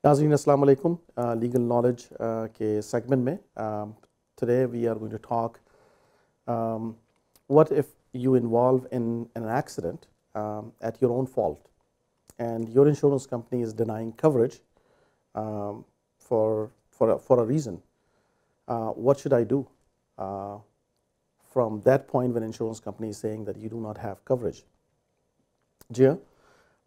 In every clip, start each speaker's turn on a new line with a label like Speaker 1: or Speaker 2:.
Speaker 1: नाज़रीन अस्सलाम वालेकुम। लीगल नॉलेज के सेगमेंट में today we are going to talk what if you involve in an accident at your own fault and your insurance company is denying coverage for a reason. What should I do from that point when insurance company is saying that you do not have coverage? जी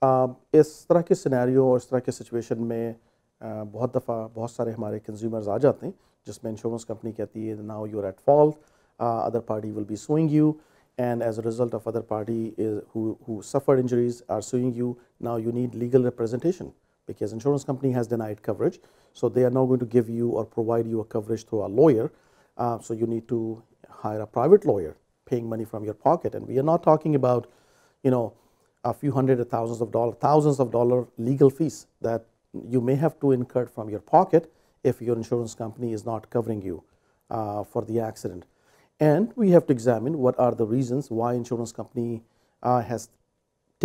Speaker 1: हाँ, इस तरह के scenario और इस तरह के situation में बहुत दफ़ा बहुत सारे हमारे कंज्यूमर्स आ जाते हैं जिसमें इंश्योरेंस कंपनी कहती है now you are at fault, other party will be suing you, and as a result of other party who suffered injuries are suing you. Now you need legal representation because insurance company has denied coverage, so they are not going to give you or provide you a coverage through a lawyer. So you need to hire a private lawyer paying money from your pocket, and we are not talking about a few hundred or thousands of dollars legal fees that you may have to incur from your pocket if your insurance company is not covering you for the accident. And we have to examine what are the reasons why insurance company has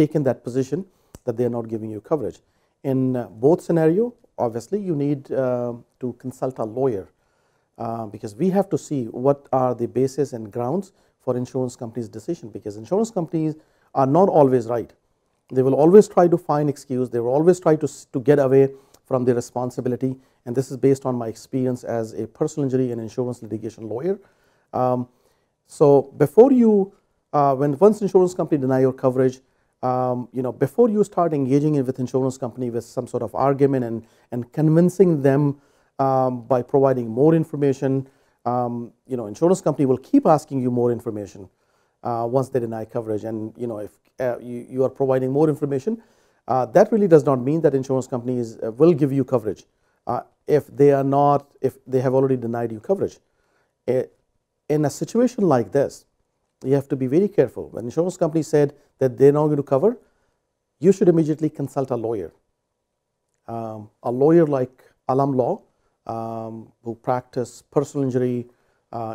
Speaker 1: taken that position that they are not giving you coverage. In both scenario, obviously you need to consult a lawyer because we have to see what are the basis and grounds for insurance company's decision, because insurance companies are not always right. They will always try to find excuse, they will always try to get away from their responsibility, and this is based on my experience as a personal injury and insurance litigation lawyer. So before you, once insurance company deny your coverage, before you start engaging with insurance company with some sort of argument and convincing them by providing more information, insurance company will keep asking you more information once they deny coverage. And if you are providing more information, that really does not mean that insurance companies will give you coverage if they have already denied you coverage. In a situation like this, you have to be very careful. When insurance company said that they're not going to cover, you should immediately consult a lawyer. A lawyer like Alam Law, who practice personal injury,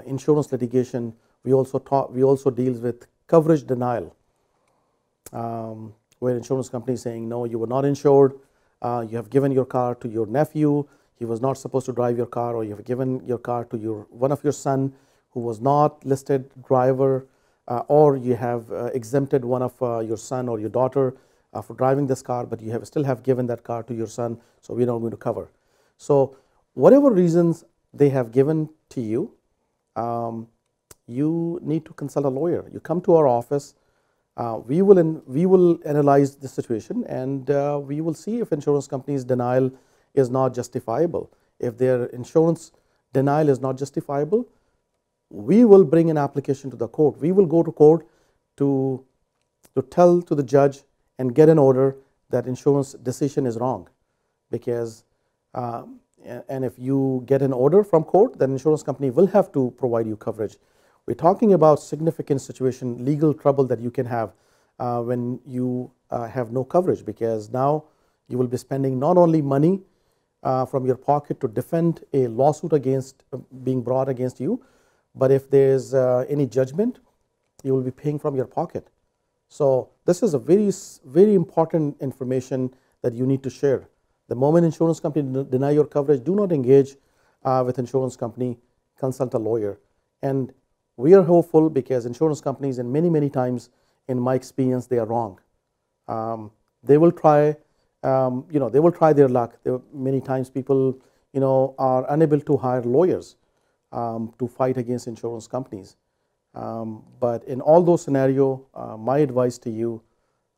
Speaker 1: insurance litigation. We also deal with coverage denial, where insurance company is saying, no, you were not insured, you have given your car to your nephew, he was not supposed to drive your car, or you have given your car to one of your son who was not listed driver, or you have exempted one of your son or your daughter for driving this car, but you still have given that car to your son, so we're not going to cover. So whatever reasons they have given to you, you need to consult a lawyer. You come to our office, we will analyze the situation, and we will see if insurance company's denial is not justifiable. If their insurance denial is not justifiable, we will bring an application to the court. We will go to court to tell to the judge and get an order that insurance decision is wrong, because and if you get an order from court, then insurance company will have to provide you coverage. We're talking about significant situation, legal trouble that you can have when you have no coverage, because now you will be spending not only money from your pocket to defend a lawsuit against being brought against you, but if there's any judgment, you will be paying from your pocket. So this is a very important information that you need to share. The moment insurance company deny your coverage, do not engage with insurance company, consult a lawyer. And we are hopeful, because insurance companies, and many times in my experience, they are wrong. They will try, they will try their luck. Many times people, are unable to hire lawyers to fight against insurance companies. But in all those scenarios, my advice to you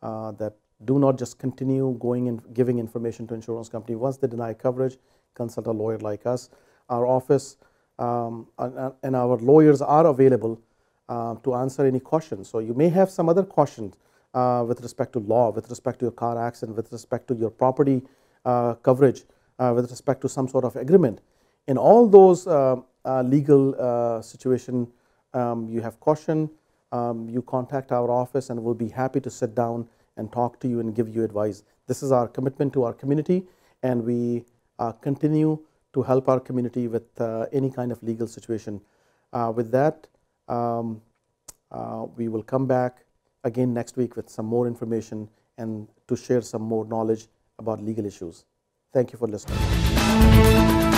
Speaker 1: that do not just continue going and giving information to insurance company. Once they deny coverage, consult a lawyer like us. Our office and our lawyers are available to answer any questions. So you may have some other questions with respect to law, with respect to your car accident, with respect to your property coverage, with respect to some sort of agreement. In all those legal situation, you have question, you contact our office, and we'll be happy to sit down and talk to you and give you advice. This is our commitment to our community, and we continue to help our community with any kind of legal situation. With that, we will come back again next week with some more information and to share some more knowledge about legal issues. Thank you for listening.